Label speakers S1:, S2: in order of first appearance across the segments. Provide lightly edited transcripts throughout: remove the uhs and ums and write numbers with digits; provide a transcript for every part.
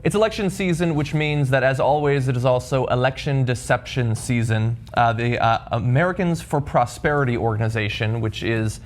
S1: It's election season, which means that, as always, it is also election deception season. The Americans for Prosperity organization, which is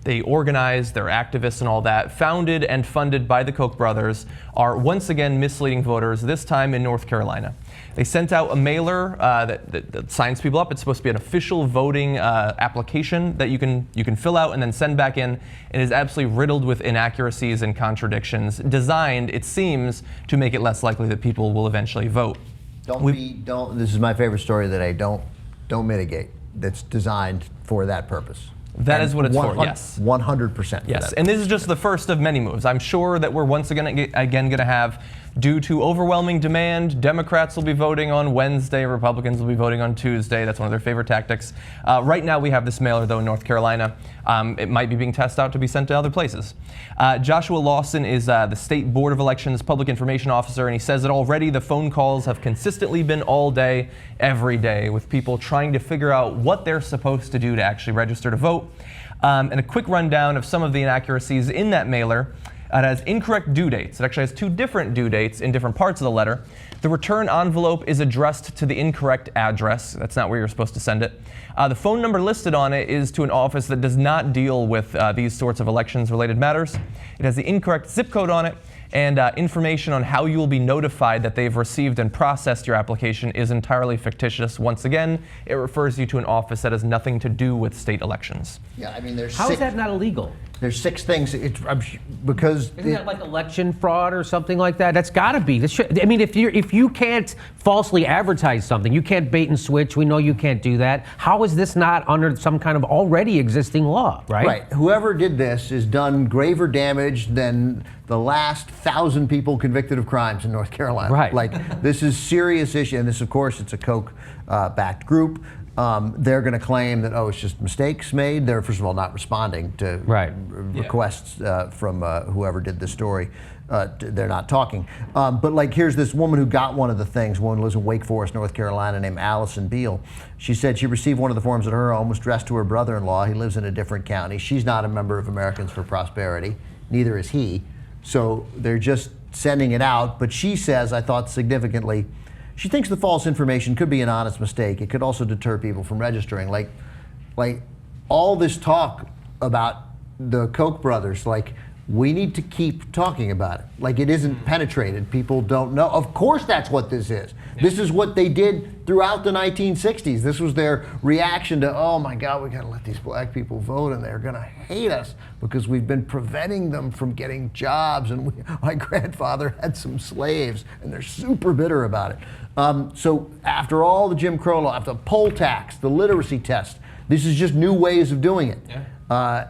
S1: they organize, they're activists and all that, founded and funded by the Koch brothers, are once again misleading voters, this time in North Carolina. They sent out a mailer that signs people up. It's supposed to be an official voting application that you can fill out and then send back in. It is absolutely riddled with inaccuracies and contradictions, designed, it seems, to make it less likely that people will eventually vote.
S2: This is my favorite story that I don't mitigate. That's designed for that purpose.
S1: That is what it's for, yes.
S2: 100%.
S1: Yes, and this is just the first of many moves. I'm sure that we're once again going to have, due to overwhelming demand, Democrats will be voting on Wednesday, Republicans will be voting on Tuesday. That's one of their favorite tactics. Right now we have this mailer, though, in North Carolina. It might be being tested out to be sent to other places. Joshua Lawson is the State Board of Elections Public Information Officer, and he says that already the phone calls have consistently been all day, every day, with people trying to figure out what they're supposed to do to actually register to vote. And a quick rundown of some of the inaccuracies in that mailer. It has incorrect due dates. It actually has two different due dates in different parts of the letter. The return envelope is addressed to the incorrect address. That's not where you're supposed to send it. The phone number listed on it is to an office that does not deal with these sorts of elections-related matters. It has the incorrect zip code on it, and information on how you will be notified that they've received and processed your application is entirely fictitious. Once again, it refers you to an office that has nothing to do with state elections.
S2: Yeah, I mean,
S3: How is that not illegal?
S2: There's 6 things. Because
S3: isn't that like election fraud or something like that? That's got to be. I mean, if you can't falsely advertise something, you can't bait and switch. We know you can't do that. How is this not under some kind of already existing law, right?
S2: Right. Whoever did this has done graver damage than the last 1,000 people convicted of crimes in North Carolina.
S3: Right.
S2: Like, this is serious issue, and this, of course, it's a Koch-backed group. They're going to claim that, it's just mistakes made. They're, first of all, not responding to requests from whoever did the story. They're not talking. But like, here's this woman who got one of the things. One lives in Wake Forest, North Carolina, named Allison Beal. She said she received one of the forms at her home, was addressed to her brother-in-law. He lives in a different county. She's not a member of Americans for Prosperity. Neither is he. So they're just sending it out. But she says, I thought significantly, she thinks the false information could be an honest mistake. It could also deter people from registering. Like all this talk about the Koch brothers, we need to keep talking about it. Like, it isn't penetrated. People don't know. Of course that's what this is. This is what they did throughout the 1960s. This was their reaction to, oh my God, we gotta let these black people vote and they're gonna hate us because we've been preventing them from getting jobs, and my grandfather had some slaves, and they're super bitter about it. So after all the Jim Crow law, after the poll tax, the literacy test, this is just new ways of doing it. Yeah.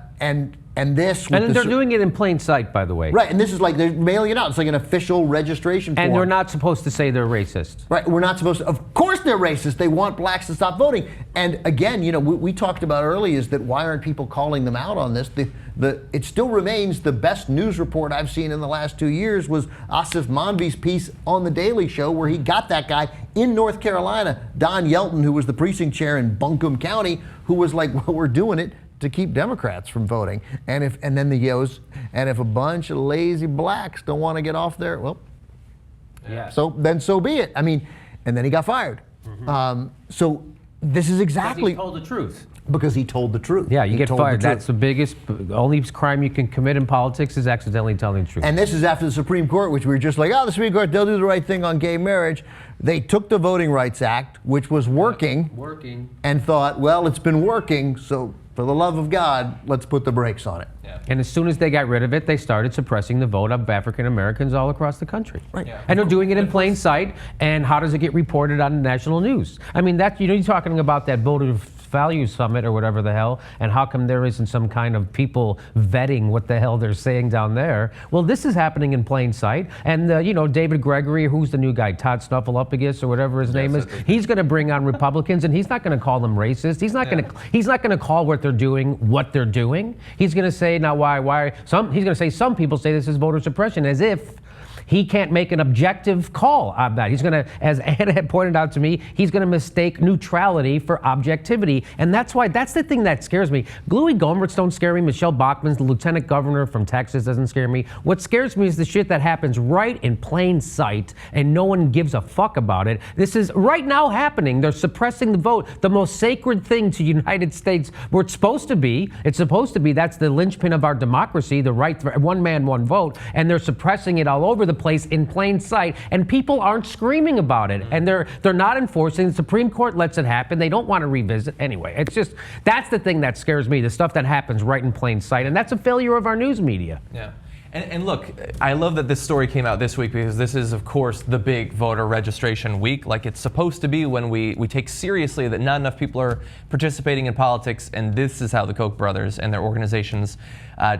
S2: And they're doing it in plain sight, by the way. Right, and this is like they're mailing it out. It's like an official registration form.
S3: And they're not supposed to say they're racist.
S2: Right, we're not supposed to. Of course they're racist. They want blacks to stop voting. And again, we talked about earlier is that why aren't people calling them out on this? It still remains the best news report I've seen in the last 2 years was Asif Manvi's piece on The Daily Show, where he got that guy in North Carolina, Don Yelton, who was the precinct chair in Buncombe County, who was like, well, we're doing it to keep Democrats from voting. And then the yos, and if a bunch of lazy blacks don't want to get off there, well, so be it. I mean, and then he got fired. Mm-hmm. So this is exactly.
S3: Because he told the truth.
S2: Because he told the truth.
S3: Yeah, you get fired. That's the only crime you can commit in politics is accidentally telling the truth.
S2: And this is after the Supreme Court, which we were just like, the Supreme Court, they'll do the right thing on gay marriage. They took the Voting Rights Act, which was working, and thought, well, it's been working, so for the love of God, let's put the brakes on it.
S3: Yeah. And as soon as they got rid of it, they started suppressing the vote of African Americans all across the country.
S2: Right. Yeah.
S3: And they're doing it in plain sight. And how does it get reported on national news? I mean, you're talking about that voter value summit or whatever the hell, and how come there isn't some kind of people vetting what the hell they're saying down there? Well, this is happening in plain sight. And David Gregory, who's the new guy, Todd Snuffleupagus or whatever his name is, he's going to bring on Republicans, and he's not going to call them racist. He's not going to call what they're doing what they're doing. He's going to say, now why he's going to say some people say this is voter suppression, as if He can't make an objective call on that. He's going to, as Anna had pointed out to me, he's going to mistake neutrality for objectivity. And that's the thing that scares me. Louis Gohmert don't scare me. Michelle Bachmann's the lieutenant governor from Texas doesn't scare me. What scares me is the shit that happens right in plain sight and no one gives a fuck about it. This is right now happening. They're suppressing the vote, the most sacred thing to United States where it's supposed to be. It's supposed to be. That's the linchpin of our democracy, the right to one man, one vote. And they're suppressing it all over the place in plain sight. And people aren't screaming about it. And they're not enforcing. The Supreme Court lets it happen. They don't want to revisit. Anyway, it's just, that's the thing that scares me, the stuff that happens right in plain sight. And that's a failure of our news media.
S1: Yeah. And look, I love that this story came out this week because this is, of course, the big voter registration week, like it's supposed to be when we take seriously that not enough people are participating in politics, and this is how the Koch brothers and their organizations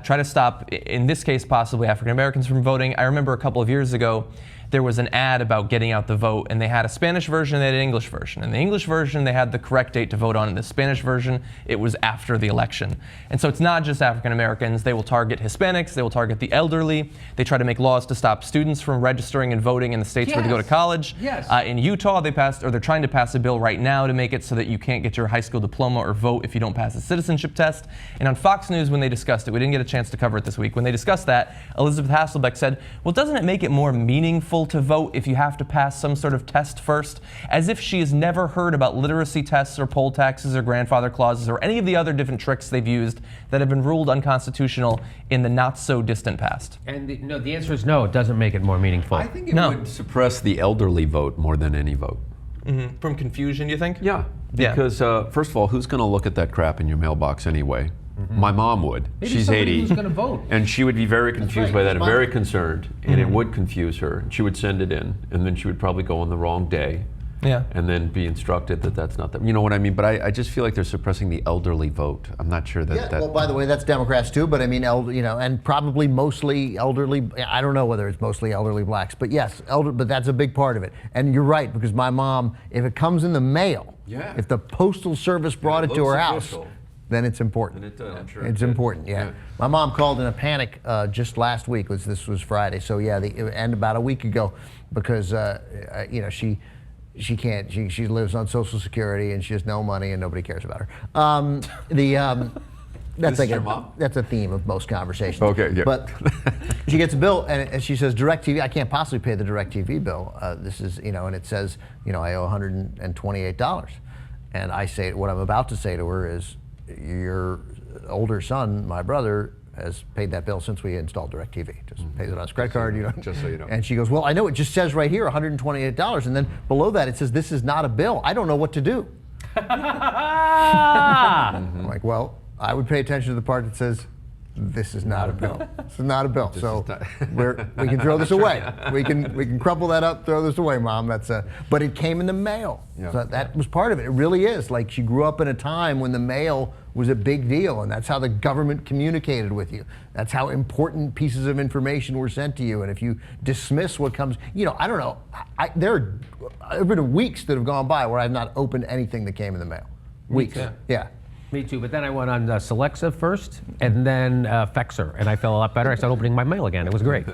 S1: try to stop, in this case, possibly African Americans from voting. I remember a couple of years ago, there was an ad about getting out the vote, and they had a Spanish version and they had an English version. In the English version, they had the correct date to vote on. In the Spanish version, it was after the election. And so it's not just African Americans. They will target Hispanics. They will target the elderly. They try to make laws to stop students from registering and voting in the states where they go to college.
S3: Yes.
S1: In Utah, they're trying to pass a bill right now to make it so that you can't get your high school diploma or vote if you don't pass a citizenship test. And on Fox News, when they discussed it, we didn't get a chance to cover it this week. When they discussed that, Elizabeth Hasselbeck said, well, doesn't it make it more meaningful to vote if you have to pass some sort of test first? As if she has never heard about literacy tests or poll taxes or grandfather clauses or any of the other different tricks they've used that have been ruled unconstitutional in the not so distant past.
S3: And the answer is no, it doesn't make it more meaningful.
S4: I think it would suppress the elderly vote more than any vote.
S1: Mm-hmm. From confusion, you think?
S4: Yeah, because first of all, who's going to look at that crap in your mailbox anyway? Mm-hmm. My mom would.
S3: Maybe
S4: she's 80.
S3: Who's going to vote?
S4: And she would be very confused by that and very concerned.
S1: Mm-hmm.
S4: And it would confuse her. And she would send it in. And then she would probably go on the wrong day.
S1: Yeah.
S4: And then be instructed that that's not that. You know what I mean? But I just feel like they're suppressing the elderly vote. I'm not sure that.
S2: Yeah, well, by the way, that's Democrats too, but I mean, and probably mostly elderly. I don't know whether it's mostly elderly blacks, but yes, but that's a big part of it. And you're right, because my mom, if it comes in the mail, if the Postal Service brought it to her house, then it's important.
S4: I'm sure
S2: it's important, yeah. My mom called in a panic just last week. This was Friday, so yeah, and about a week ago, because she can't. She lives on Social Security and she has no money and nobody cares about her. That's like that's a theme of most conversations.
S4: Okay, yeah.
S2: But she gets a bill and she says, DirecTV, I can't possibly pay the DirecTV bill. This is, and it says, I owe $128. And I say, what I'm about to say to her is, your older son, my brother, has paid that bill since we installed DirecTV. Just pays it on his credit card,
S4: Just so you know.
S2: And she goes, well, I know it just says right here $128, and then below that it says this is not a bill. I don't know what to do. I'm like, well, I would pay attention to the part that says this is not a bill. This is not a bill. So we can throw this away. We can crumple that up, throw this away, Mom. But it came in the mail. Yeah. So that was part of it. It really is. Like, she grew up in a time when the mail was a big deal, and that's how the government communicated with you. That's how important pieces of information were sent to you. And if you dismiss what comes, I don't know. There have been weeks that have gone by where I've not opened anything that came in the mail. Weeks. Yeah.
S3: Me too, but then I went on Celexa first, and then Fexer, and I felt a lot better. I started opening my mail again. It was great.